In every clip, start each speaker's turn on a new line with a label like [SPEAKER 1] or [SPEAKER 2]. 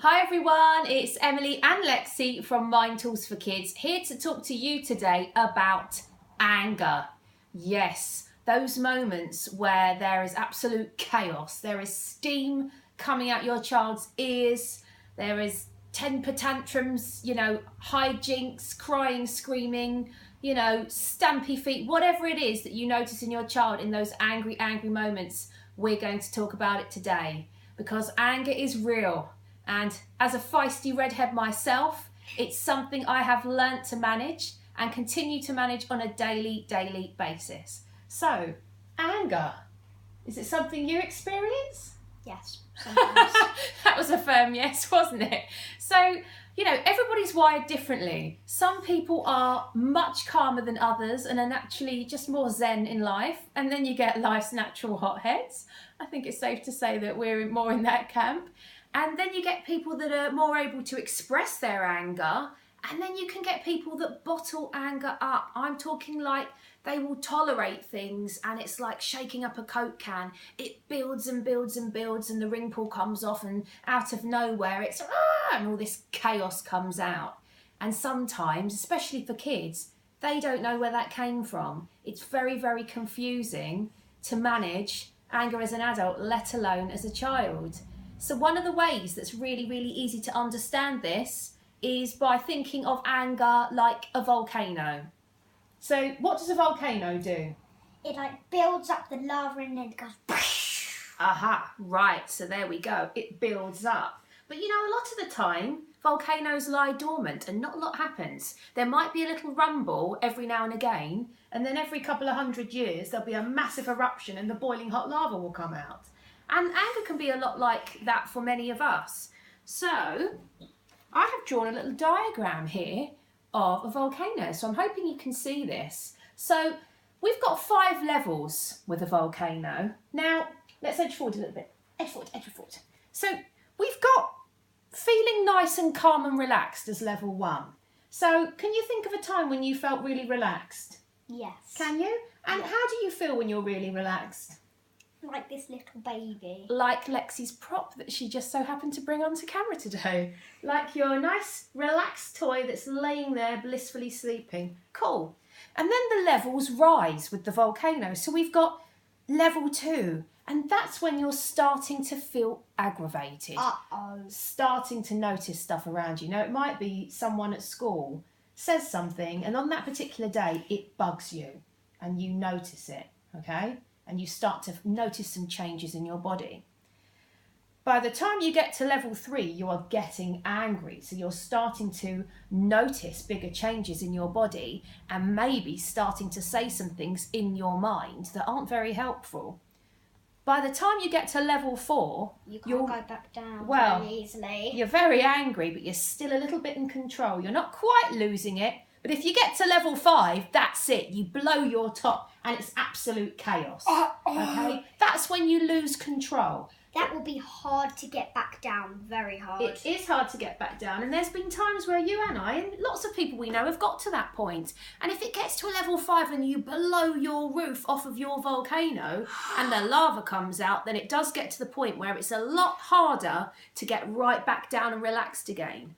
[SPEAKER 1] Hi everyone, it's Emily and Lexi from Mind Tools for Kids, here to talk to you today about anger. Yes, those moments where there is absolute chaos, there is steam coming out your child's ears, there is temper tantrums, hijinks, crying, screaming, stampy feet, whatever it is that you notice in your child in those angry moments, we're going to talk about it today because anger is real. And as a feisty redhead myself, it's something I have learnt to manage and continue to manage on a daily basis. So, anger, is it something you experience?
[SPEAKER 2] Yes, sometimes.
[SPEAKER 1] That was a firm yes, wasn't it? So, everybody's wired differently. Some people are much calmer than others and are naturally just more zen in life. And then you get life's natural hotheads. I think it's safe to say that we're more in that camp. And then you get people that are more able to express their anger. And then you can get people that bottle anger up. I'm talking like they will tolerate things and it's like shaking up a Coke can. It builds and builds and builds and the ring pull comes off and out of nowhere it's and all this chaos comes out. And sometimes, especially for kids, they don't know where that came from. It's very confusing to manage anger as an adult, let alone as a child. So one of the ways that's really easy to understand this is by thinking of anger like a volcano. So what does a volcano do?
[SPEAKER 2] It builds up the lava and then it goes.
[SPEAKER 1] Aha, right, so there we go. It builds up. But a lot of the time, volcanoes lie dormant and not a lot happens. There might be a little rumble every now and again, and then every couple of 100 years, there'll be a massive eruption and the boiling hot lava will come out. And anger can be a lot like that for many of us. So, I have drawn a little diagram here of a volcano. So I'm hoping you can see this. So, we've got 5 levels with a volcano. Now, let's edge forward a little bit. Edge forward. So, we've got feeling nice and calm and relaxed as level 1. So, can you think of a time when you felt really relaxed?
[SPEAKER 2] Yes.
[SPEAKER 1] Can you? And
[SPEAKER 2] Yeah.
[SPEAKER 1] how do you feel when you're really relaxed?
[SPEAKER 2] Like this little baby.
[SPEAKER 1] Like Lexi's prop that she just so happened to bring onto camera today. Like your nice relaxed toy that's laying there blissfully sleeping. Cool. And then the levels rise with the volcano. So we've got level 2. And that's when you're starting to feel aggravated.
[SPEAKER 2] Uh-oh.
[SPEAKER 1] Starting to notice stuff around you. Now, it might be someone at school says something and on that particular day it bugs you and you notice it, okay? And you start to notice some changes in your body. By the time you get to level 3, you are getting angry. So you're starting to notice bigger changes in your body and maybe starting to say some things in your mind that aren't very helpful. By the time you get to level 4,
[SPEAKER 2] You can't go back down very easily.
[SPEAKER 1] You're very angry, but you're still a little bit in control. You're not quite losing it. But if you get to level 5, that's it. You blow your top and it's absolute chaos. Okay? That's when you lose control.
[SPEAKER 2] That will be hard to get back down. Very hard.
[SPEAKER 1] It is hard to get back down. And there's been times where you and I, and lots of people we know, have got to that point. And if it gets to a level 5 and you blow your roof off of your volcano and the lava comes out, then it does get to the point where it's a lot harder to get right back down and relaxed again.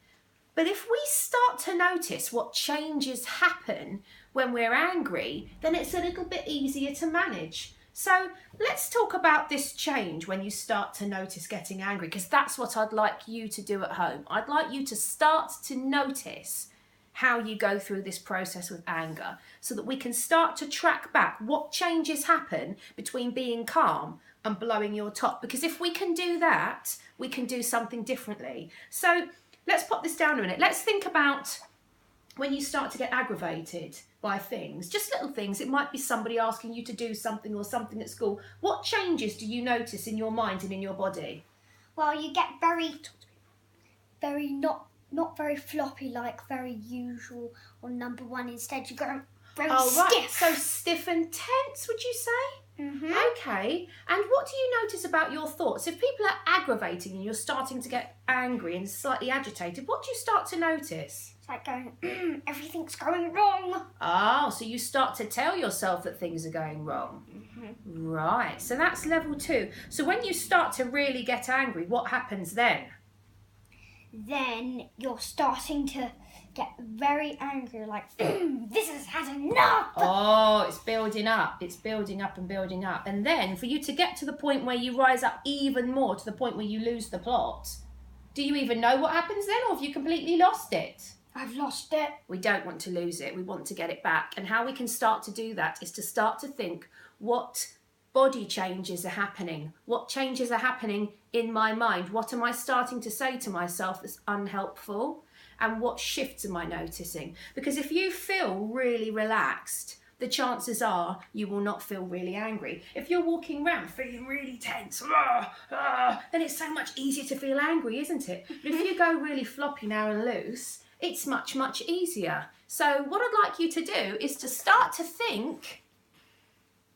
[SPEAKER 1] But if we start to notice what changes happen when we're angry, then it's a little bit easier to manage. So let's talk about this change when you start to notice getting angry, because that's what I'd like you to do at home. I'd like you to start to notice how you go through this process with anger so that we can start to track back what changes happen between being calm and blowing your top. Because if we can do that, we can do something differently. So let's pop this down a minute. Let's think about when you start to get aggravated by things, just little things. It might be somebody asking you to do something or something at school. What changes do you notice in your mind and in your body?
[SPEAKER 2] Well, you get very not very floppy like very usual on number 1. Instead, you go very stiff.
[SPEAKER 1] So stiff and tense, would you say?
[SPEAKER 2] Mm-hmm.
[SPEAKER 1] Okay. And what do you notice about your thoughts? If people are aggravating and you're starting to get angry and slightly agitated, what do you start to notice?
[SPEAKER 2] It's like going, everything's going wrong.
[SPEAKER 1] Oh, so you start to tell yourself that things are going wrong.
[SPEAKER 2] Mm-hmm.
[SPEAKER 1] Right. So that's level 2. So when you start to really get angry, what happens then?
[SPEAKER 2] then you're starting to get very angry, like, this has had enough.
[SPEAKER 1] Oh, it's building up. It's building up and building up. And then for you to get to the point where you rise up even more, to the point where you lose the plot, do you even know what happens then, or have you completely lost it?
[SPEAKER 2] I've lost it.
[SPEAKER 1] We don't want to lose it. We want to get it back. And how we can start to do that is to start to think, what body changes are happening? What changes are happening in my mind? What am I starting to say to myself that's unhelpful? And what shifts am I noticing? Because if you feel really relaxed, the chances are you will not feel really angry. If you're walking around feeling really tense, then it's so much easier to feel angry, isn't it? But if you go really floppy now and loose, it's much, much easier. So what I'd like you to do is to start to think,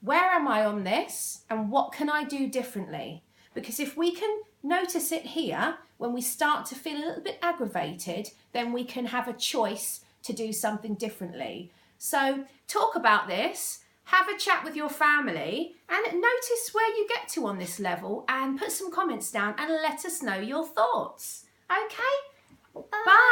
[SPEAKER 1] where am I on this and what can I do differently? Because if we can notice it here, when we start to feel a little bit aggravated, then we can have a choice to do something differently. So talk about this, have a chat with your family and notice where you get to on this level and put some comments down and let us know your thoughts. Okay? Bye.